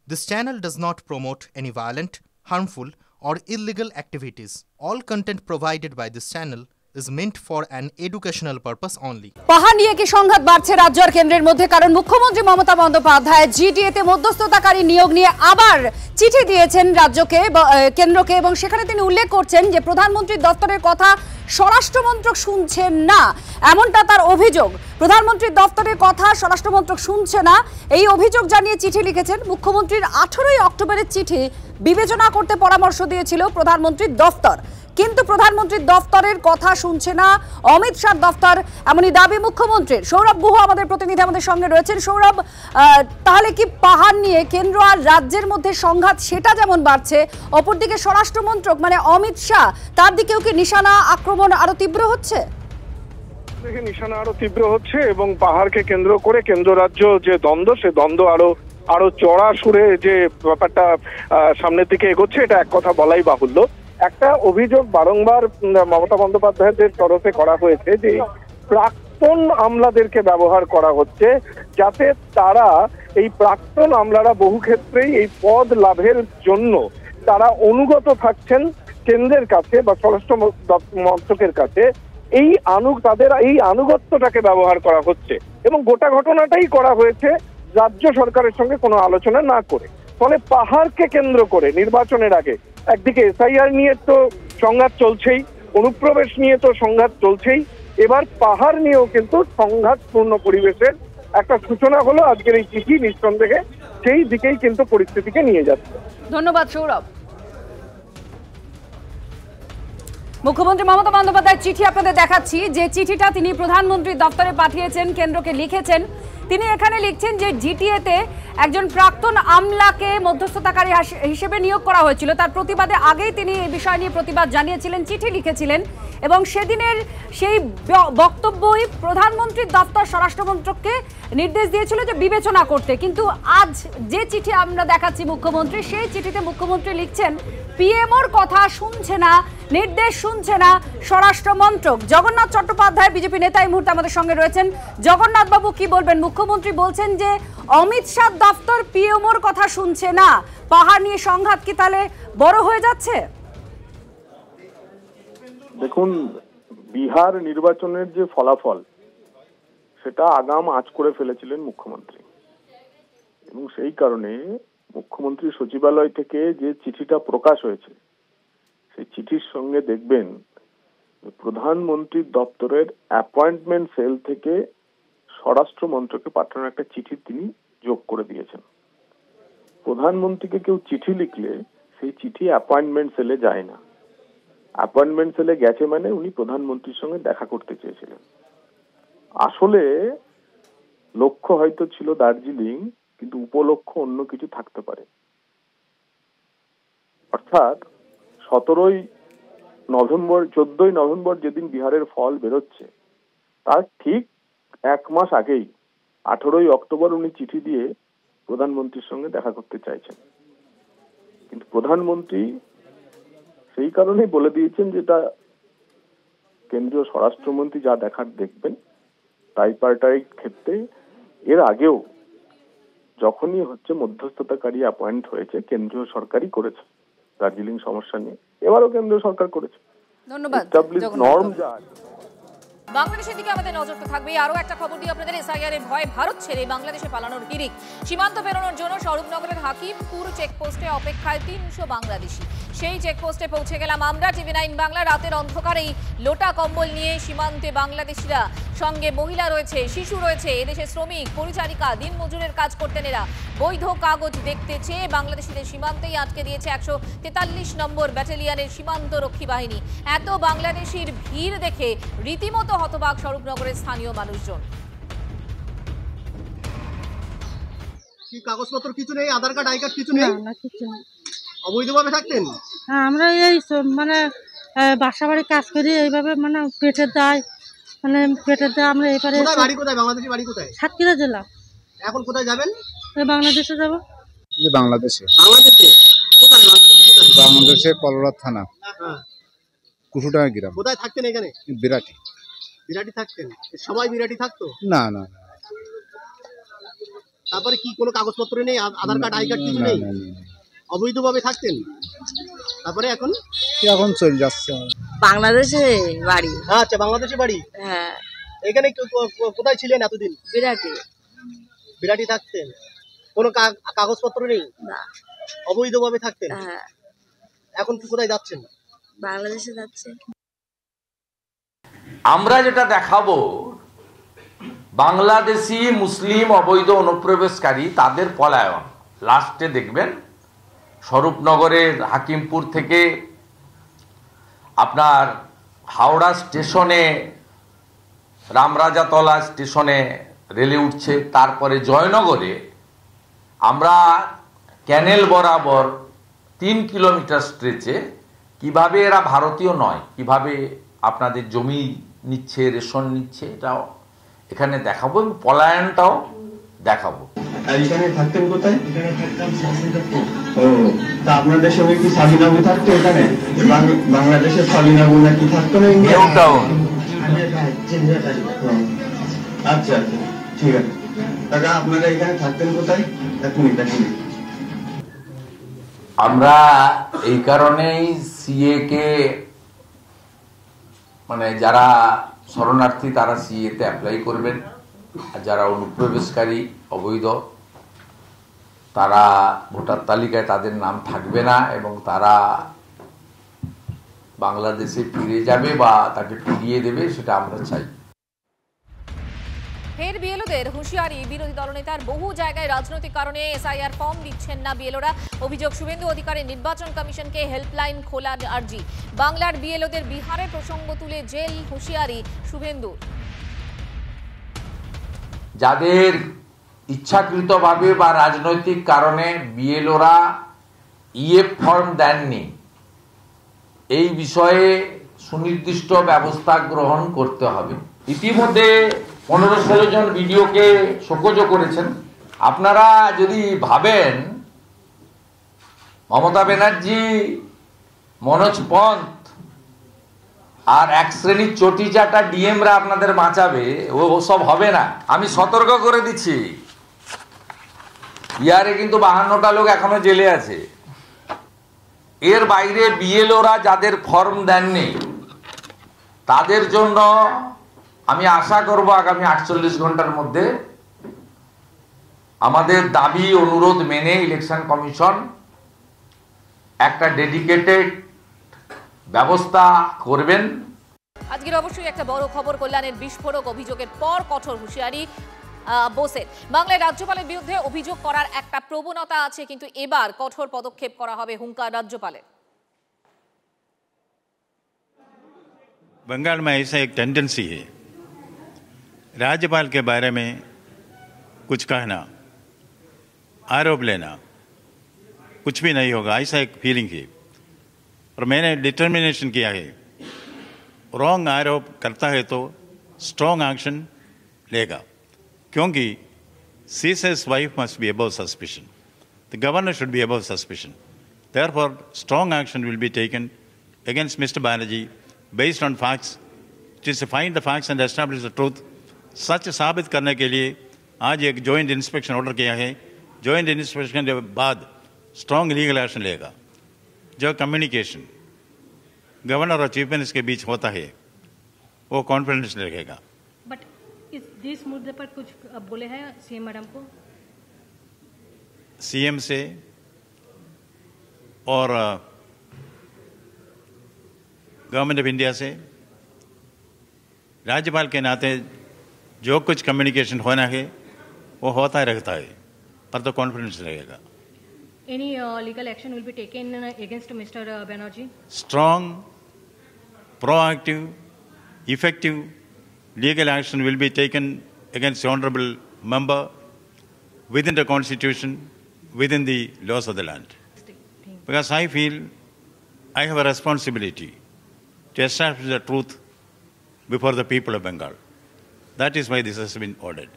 This channel does not promote any violent, harmful, or illegal activities. All content provided by this channel is meant for an educational purpose only. পাহাড় নিয়ে কি সংঘাত বাড়ছে রাজ্য আর কেন্দ্রের মধ্যে, কারণ মুখ্যমন্ত্রী মমতা বন্দ্যোপাধ্যায় জিটিএতে মধ্যস্থতাকারী নিয়োগ নিয়ে আবার চিঠি দিয়েছেন রাজ্যকে, কেন্দ্রকে, এবং সেখানে তিনি উল্লেখ করছেন যে প্রধানমন্ত্রীর দপ্তরের কথা স্বরাষ্ট্রমন্ত্রক শুনছেন না, এমনটা তার অভিযোগ। প্রধানমন্ত্রীর দপ্তরের কথা স্বরাষ্ট্রমন্ত্রক শুনছে না, এই অভিযোগ জানিয়ে চিঠি লিখেছেন। মুখ্যমন্ত্রীর 18ই অক্টোবরের চিঠি বিবেচনা করতে পরামর্শ দিয়েছিল প্রধানমন্ত্রীর দপ্তর, কিন্তু প্রধানমন্ত্রীর দপ্তরের কথা শুনছে না অমিত শাহ দপ্তর, এমনই দাবি মুখ্যমন্ত্রীর। সৌরভ গুহ আমাদের প্রতিনিধি আমাদের সঙ্গে রয়েছেন। সৌরভ, তাহলে কি পাহাড় নিয়ে কেন্দ্র আর রাজ্যের মধ্যে সংঘাত সেটা যেমন বাড়ছে, অপরদিকে স্বরাষ্ট্রমন্ত্রক মানে অমিত শাহ তার দিকেও কি নিশানা আক্রমণ আরো তীব্র হচ্ছে? নিশানা আরো তীব্র হচ্ছে এবং পাহাড়কে কেন্দ্র করে কেন্দ্র রাজ্য যে দ্বন্দ্ব, সে দ্বন্দ্ব আরো চড়া সুরে যে ব্যাপারটা সামনের দিকে এগোচ্ছে, এটা এক কথা বলাই বাহুল্য। একটা অভিযোগ বারংবার মমতা বন্দ্যোপাধ্যায়ের তরফে করা হয়েছে যে প্রাক্তন আমলাদেরকে ব্যবহার করা হচ্ছে, যাতে তারা এই প্রাক্তন আমলারা বহু ক্ষেত্রেই এই পদ লাভের জন্য তারা অনুগত থাকছেন কেন্দ্রের কাছে বা স্বরাষ্ট্র মন্ত্রকের কাছে। তাদের এই আনুগত্যটাকে ব্যবহার করা হচ্ছে এবং গোটা ঘটনাটাই করা হয়েছে রাজ্য সরকারের সঙ্গে কোনো আলোচনা না করে। ফলে পাহাড়কে কেন্দ্র করে নির্বাচনের আগে একদিকে এসআইআর নিয়ে তো সংঘাত চলছেই, অনুপ্রবেশ নিয়ে তো সংঘাত চলছেই, এবার পাহাড় নিয়েও কিন্তু সংঘাতপূর্ণ পরিবেশের একটা সূচনা হলো আজকের এই চিঠি। নিঃসন্দেহে সেই দিকেই কিন্তু পরিস্থিতিকে নিয়ে যাচ্ছে। ধন্যবাদ সৌরভ। মুখ্যমন্ত্রী মমতা বন্দ্যোপাধ্যায়ের চিঠি আপনাদের দেখাচ্ছি, যে চিঠিটা তিনি প্রধানমন্ত্রীর দপ্তরে পাঠিয়েছেন, কেন্দ্রকে লিখেছেন। তিনি এখানে লিখছেন যে জিটিএতে একজন প্রাক্তন আমলাকে মধ্যস্থতাকারী হিসেবে নিয়োগ করা হয়েছিল, তার প্রতিবাদে আগেই তিনি এই বিষয় নিয়ে প্রতিবাদ জানিয়েছিলেন, চিঠি লিখেছিলেন, এবং সেদিনের সেই বক্তব্যই প্রধানমন্ত্রীর দপ্তর স্বরাষ্ট্রমন্ত্রককে নির্দেশ দিয়েছিল যে বিবেচনা করতে। কিন্তু আজ যে চিঠি আমরা দেখাচ্ছি মুখ্যমন্ত্রী, সেই চিঠিতে মুখ্যমন্ত্রী লিখছেন পিএমওর কথা শুনছে না, নির্দেশ শুনছে না স্বরাষ্ট্রমন্ত্রক। জগন্নাথ চট্টোপাধ্যায় বিজেপি নেতা এই মুহূর্তে আমাদের সঙ্গে রয়েছেন। জগন্নাথ বাবু, কি বলবেন? মুখ্যমন্ত্রী বলছেন যে অমিত শাহ দপ্তর পিএমওর কথা শুনছে না, পাহাড় নিয়ে সংঘাত কি তাহলে বড় হয়ে যাচ্ছে? দেখুন, বিহার নির্বাচনের যে ফলাফল সেটা আগাম আঁচ করে ফেলেছিলেন মুখ্যমন্ত্রী, এবং সেই কারণে মুখ্যমন্ত্রী সচিবালয় থেকে যে চিঠিটা প্রকাশ হয়েছে সেই চিঠির সঙ্গে দেখবেন প্রধানমন্ত্রীর দপ্তরের অ্যাপয়েন্টমেন্ট সেল থেকে স্বরাষ্ট্র মন্ত্রকে পাঠানোর একটা চিঠি তিনি যোগ করে দিয়েছেন। প্রধানমন্ত্রীকে কেউ চিঠি লিখলে সেই চিঠি অ্যাপয়েন্টমেন্ট সেলে যায় না, অ্যাপয়েন্টমেন্ট সেলে গেছে মানে উনি প্রধানমন্ত্রীর সঙ্গে দেখা করতে চেয়েছিলেন। আসলে লক্ষ্য হয়তো ছিল দার্জিলিং, কিন্তু উপলক্ষ্য অন্য কিছু থাকতে পারে। অর্থাৎ 14ই নভেম্বর যেদিন বিহারের ফল বেরোচ্ছে তার ঠিক এক মাস আগেই 18ই অক্টোবর উনি চিঠি দিয়ে প্রধানমন্ত্রীর সঙ্গে দেখা করতে চাইছেন, কিন্তু প্রধানমন্ত্রী সেই কারণেই বলে দিয়েছেন যেটা কেন্দ্রীয় স্বরাষ্ট্রমন্ত্রী যা দেখার দেখবেন। ট্রাইপার্টাইট ক্ষেত্রে এর আগেও যখনই মধ্যস্থতাকারী অ্যাপয়েন্ট হয়েছে কেন্দ্রীয় সরকারই করেছে দার্জিলিং সমস্যা নিয়ে, এবারও কেন্দ্রীয় সরকার করেছে। ধন্যবাদ। নরম যা বাংলাদেশের দিকে আমাদের নজরটা থাকবে। আরো একটা খবর দিয়ে আপনাদের, এসআইআর এর ভয়ে ভারত ছেড়ে বাংলাদেশে পালানোর হিড়িক। সীমান্ত পেরোনোর জন্য স্বরূপনগরের হাকিমপুর চেকপোস্টে অপেক্ষায় 300 বাংলাদেশি। সেই চেকপোস্টে পৌঁছে গেলাম আমরা। টিভি9 বাংলা রাতের অন্ধকারেই লোটা কম্বল নিয়ে সীমান্তে বাংলাদেশিরা, সঙ্গে মহিলা রয়েছে, শিশু রয়েছে, এদেশে শ্রমিক, পরিচারিকা, দিনমজুরের কাজ করতেন এরা। বৈধ কাগজ দেখতে চেয়ে বাংলাদেশিদের সীমান্তেই আটকে দিয়েছে 143 নম্বর ব্যাটালিয়নের সীমান্ত রক্ষী বাহিনী। এত বাংলাদেশির ভিড় দেখে রীতিমতো হতবাক স্বরূপনগরের স্থানীয় মানুষজন। কি কাগজপত্র কিছু নেই? আধার কার্ড, আই কার্ড কিছু নেই? না, কিছু নেই। অবৈধভাবে থাকতেন? হ্যাঁ, আমরা এই মানে বাসা বাড়ি কাজ করি, এইভাবে মানে পেটের দায় আমরা এবারে। বাড়ি কোথায়? বাংলাদেশের বাড়ি কোথায়? সাতক্ষীরা জেলা। এখন কোথায় যাবেন? বাংলাদেশে যাব। বাংলাদেশে কোথায়? বাংলাদেশে কলরা থানা, কুসুডাঙ্গা গ্রাম। কোথায় থাকতেন এখানে? বিরাটি থাকতেন? সবাই বিরাটি থাকতো? না, তারপরে কি কোনো কাগজপত্র নেই, আধার কার্ড, আই কার্ড কিছু নেই, অবৈধভাবে থাকতেন? তারপরে এখন এখন চলে যাচ্ছে। বাংলাদেশে বাড়ি। আচ্ছা, বাংলাদেশে বাড়ি। হ্যাঁ। এখানে কোথায় ছিলেন এতদিন? বিরাটি। বিরাটি থাকতেন, কোনো কাগজপত্র নেই, না, অবৈধভাবে থাকতেন। হ্যাঁ। এখন কি কোথায় যাচ্ছেন? বাংলাদেশে যাচ্ছে। আমরা যেটা দেখাবো, বাংলাদেশি মুসলিম অবৈধ অনুপ্রবেশকারী তাদের পলায়ন। লাস্টে দেখবেন স্বরূপনগরের হাকিমপুর থেকে আপনার হাওড়া স্টেশনে, রামরাজাতলা স্টেশনে রেলে উঠছে, তারপরে জয়নগরে আমরা ক্যানেল বরাবর 3 কিলোমিটার স্ট্রেচে কিভাবে এরা ভারতীয় নয়, কিভাবে আপনাদের জমি নিচ্ছে, রেশন নিচ্ছে, এটাও এখানে দেখাবো এবং পলায়নটাও দেখাবো। আর এখানে থাকতেন কোথায়? এখানে থাকতাম শান্তিনগর। ও, তা আপনাদের সঙ্গে কি শান্তিনগর থাকতো? এখানে বাংলাদেশের শান্তিনগর নাকি থাকতো না? New town. আচ্ছা আচ্ছা, ঠিক আছে। কাকা, আপনারা এখানে থাকতেন কোথায়? এক মিনিট। আমরা এই কারণেই সিএ কে, মানে যারা শরণার্থী তারা সিএ তে অ্যাপ্লাই করবেন, আর যারা অনুপ্রবেশকারী অবৈধ তারা ভোটার তালিকায় তাদের নাম থাকবে না এবং তারা বাংলাদেশে ফিরে যাবে বা তাকে ফিরিয়ে দেবে, সেটা আমরা চাই। ফের বিএলওদের হুঁশিয়ারি, বিরোধী দলনেতার বহু জায়গায় রাজনৈতিক কারণে এসআইআর ফর্ম দিচ্ছেন না বিএলওরা। অভিযোগ, শুভেন্দু অধিকারী নির্বাচন কমিশনকে হেল্পলাইন খোলার আর্জি। বাংলার বিএলওদের বিহারের প্রসঙ্গ তুলে জেল হুঁশিয়ারি শুভেন্দু। যাদের ইচ্ছাকৃতভাবে বা রাজনৈতিক কারণে বিএলওরা ইএফ ফর্ম দেননি, এই বিষয়ে সুনির্দিষ্ট ব্যবস্থা গ্রহণ করতে হবে। ইতিমধ্যে 15-16 জন ভিডিওকে শোকজ করেছেন। আপনারা যদি ভাবেন মমতা ব্যানার্জি, মনোজ পন্থ আর এক শ্রেণীর চটিচাটা ডিএমরা আপনাদের বাঁচাবে, ও সব হবে না। আমি সতর্ক করে দিচ্ছি, বিহারে কিন্তু 52টা লোক এখনো জেলে আছে। এর বাইরে বিএলওরা যাদের ফর্ম দেননি তাদের জন্য আমি আশা করব আগামী 48 ঘন্টার মধ্যে আমাদের দাবি অনুরোধ মেনে ইলেকশন কমিশন একটা ডেডিকেটেড ব্যবস্থা করবেন। আজকের অবশ্যই একটা বড় খবর, কল্যাণের বিস্ফোরক অভিযোগের পর কঠোর হুঁশিয়ারি বোসের। বাংলায় রাজ্যপালের বিরুদ্ধে অভিযোগ করার একটা প্রবণতা আছে, কিন্তু এবার কঠোর পদক্ষেপ করা হবে, হুঙ্কার রাজ্যপালের। बंगाल में ऐसा एक टेंडेंसी है, राज्यपाल के बारे में कुछ कहना, आरोप लेना, कुछ भी नहीं होगा, ऐसा एक फीलिंग है। और मैंने डिटर्मिनेशन किया है, रॉन्ग आरोप करता है तो स्ट्रॉन्ग एक्शन लेगा, क्योंकि CS's wife must be above suspicion. The governor should be above suspicion. Therefore, strong action will be taken against Mr. Banerjee based on facts. It is to find the facts and establish the truth. सच साबित करने के लिए आज एक joint inspection order किया है। Joint inspection के बाद स्ट्रॉन्ग लीगल एक्शन लेगा। जो कम्युनिकेशन गवर्नर और चीफ मिनिस्टर के बीच होता है वो कॉन्फिडेंशियल रहेगा। बट इस मुद्दे पर कुछ बोले हैं सीएम मैडम को? सीएम से और गवर्नमेंट ऑफ इंडिया से राज्यपाल के नाते जो कुछ कम्युनिकेशन होना है वो होता ही रहता है, पर तो कॉन्फिडेंस रहेगा। Any legal action will be taken against Mr. Banerjee? Strong, proactive, effective legal action will be taken against the honourable member within the constitution, within the laws of the land. Because I feel I have a responsibility to establish the truth before the people of Bengal. That is why this has been ordered.